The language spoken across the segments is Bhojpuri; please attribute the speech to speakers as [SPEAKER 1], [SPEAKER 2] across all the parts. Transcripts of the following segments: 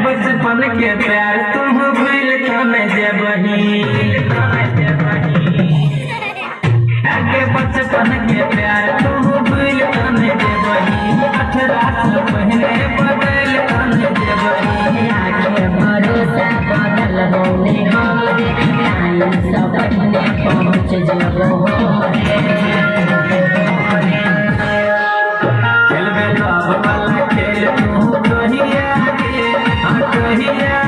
[SPEAKER 1] बचपन के प्यार तुम भूल तो न जेबही, आगे बचपन के प्यार तुम भूल तो न जेबही, 18 साल पहले बदल तो न जेबही,
[SPEAKER 2] आगे भरोसा बदल बोले हो टाइम से पहले पहुँच जबो
[SPEAKER 1] खेलबे लव वाला खेल तू कहिया कहिया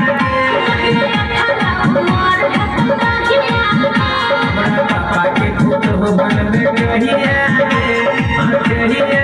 [SPEAKER 1] पापा के फोटो बनबे कहिया कहिया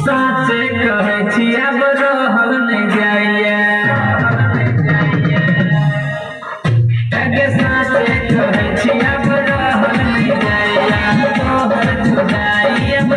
[SPEAKER 1] साचे